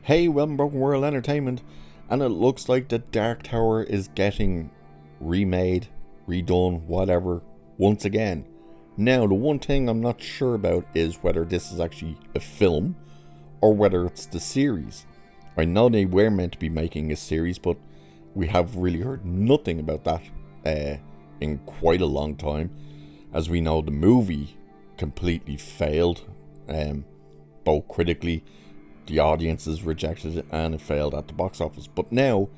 Hey, welcome back to World Entertainment, and it looks like the Dark Tower is getting remade, redone, whatever, once again. Now, the one thing I'm not sure about is whether this is actually a film or whether it's the series. I know they were meant to be making a series, but we have really heard nothing about that in quite a long time. As we know, the movie completely failed, both critically. The audiences rejected it and it failed at the box office. But now,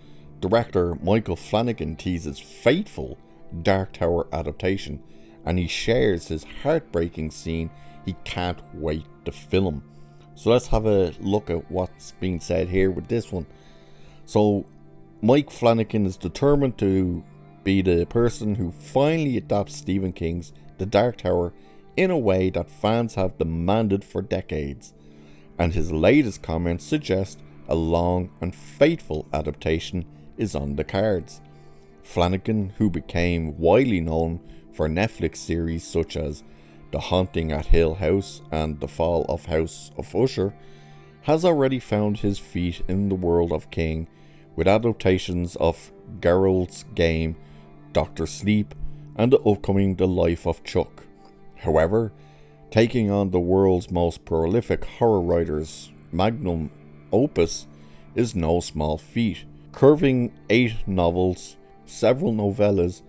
director Michael Flanagan teases fateful Dark Tower adaptation, and he shares his heartbreaking scene he can't wait to film. So let's have a look at what's being said here with this one. So Mike Flanagan is determined to be the person who finally adapts Stephen King's The Dark Tower in a way that fans have demanded for decades. And his latest comments suggest a long and faithful adaptation is on the cards. Flanagan, who became widely known for Netflix series such as The Haunting at Hill House and The Fall of House of Usher, has already found his feet in the world of King with adaptations of Geralt's Game, Dr. Sleep, and the upcoming The Life of Chuck. However, taking on the world's most prolific horror writer's magnum opus is no small feat. Curving 8 novels, several novellas,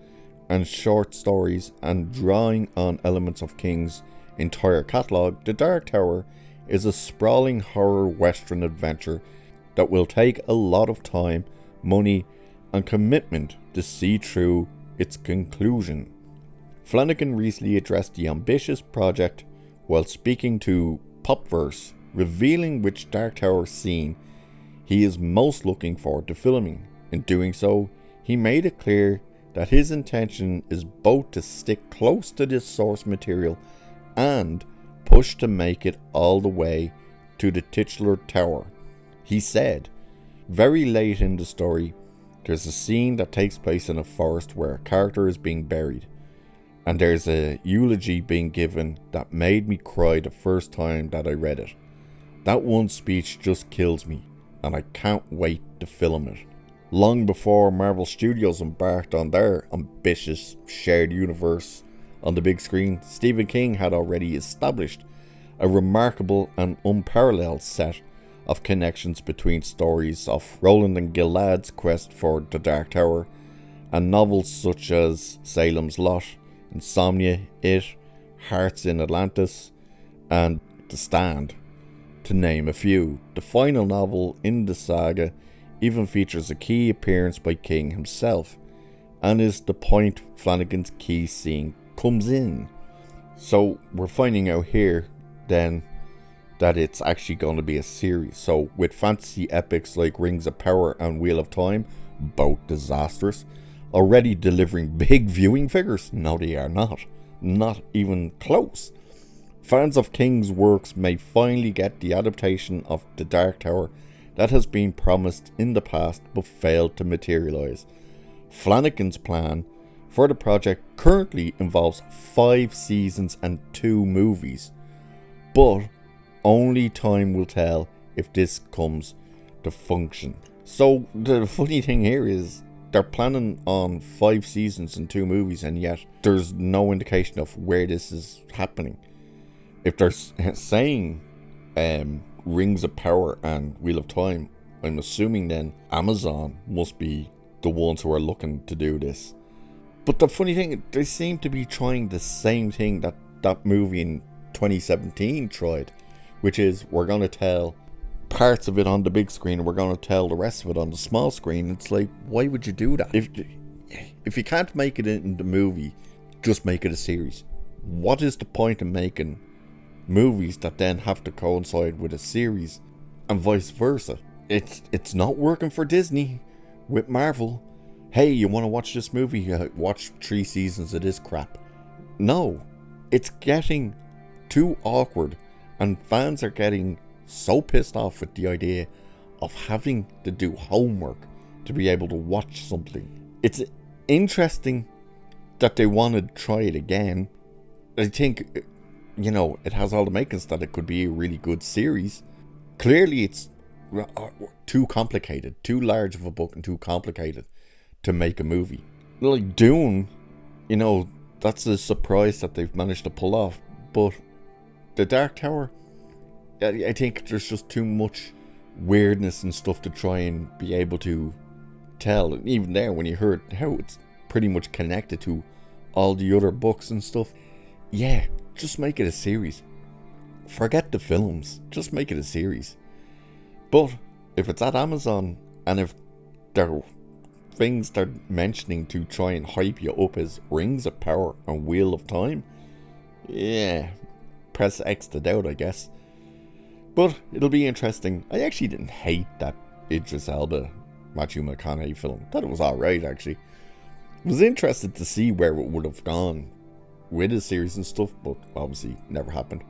and short stories, and drawing on elements of King's entire catalogue, The Dark Tower is a sprawling horror western adventure that will take a lot of time, money, and commitment to see through its conclusion. Flanagan recently addressed the ambitious project while speaking to Popverse, revealing which Dark Tower scene he is most looking forward to filming. In doing so, he made it clear that his intention is both to stick close to this source material and push to make it all the way to the titular tower. He said, very late in the story, there's a scene that takes place in a forest where a character is being buried. And there's a eulogy being given that made me cry the first time that I read it. That one speech just kills me, and I can't wait to film it. Long before Marvel Studios embarked on their ambitious shared universe on the big screen, Stephen King had already established a remarkable and unparalleled set of connections between stories of Roland and Gilead's quest for the Dark Tower and novels such as Salem's Lot, Insomnia, It, Hearts in Atlantis, and The Stand, to name a few. The final novel in the saga even features a key appearance by King himself, and is the point Flanagan's key scene comes in. So we're finding out here then that it's actually going to be a series. So with fantasy epics like Rings of Power and Wheel of Time, both disastrous, already delivering big viewing figures? No, they are not. Not even close. Fans of King's works may finally get the adaptation of The Dark Tower that has been promised in the past but failed to materialise. Flanagan's plan for the project currently involves 5 seasons and 2 movies. But only time will tell if this comes to function. So the funny thing here is, they're planning on 5 seasons and 2 movies, and yet there's no indication of where this is happening. If they're saying Rings of Power and Wheel of Time, I'm assuming then Amazon must be the ones who are looking to do this. But the funny thing, they seem to be trying the same thing that that movie in 2017 tried, which is, we're going to tell parts of it on the big screen and we're going to tell the rest of it on the small screen. It's like, why would you do that? If you can't make it in the movie, just make it a series. What is the point of making movies that then have to coincide with a series and vice versa? It's not working for Disney with Marvel. Hey, you want to watch this movie? Watch 3 seasons of this crap. No, it's getting too awkward, and fans are getting so pissed off with the idea of having to do homework to be able to watch something. It's interesting that they want to try it again. I think, it has all the makings that it could be a really good series. Clearly it's too complicated, too large of a book and too complicated to make a movie. Like Dune, you know, that's a surprise that they've managed to pull off. But The Dark Tower, I think there's just too much weirdness and stuff to try and be able to tell. And even there, when you heard how it's pretty much connected to all the other books and stuff, yeah, just make it a series. Forget the films, just make it a series. But if it's at Amazon, and if there are things they're mentioning to try and hype you up as Rings of Power and Wheel of Time, yeah, press X to doubt, I guess. But it'll be interesting. I actually didn't hate that Idris Elba, Matthew McConaughey film. Thought it was alright, actually. Was interested to see where it would have gone with the series and stuff, but obviously never happened.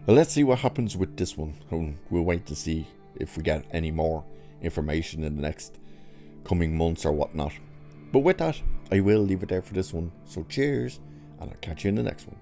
But let's see what happens with this one, and we'll wait to see if we get any more information in the next coming months or whatnot. But with that, I will leave it there for this one. So cheers, and I'll catch you in the next one.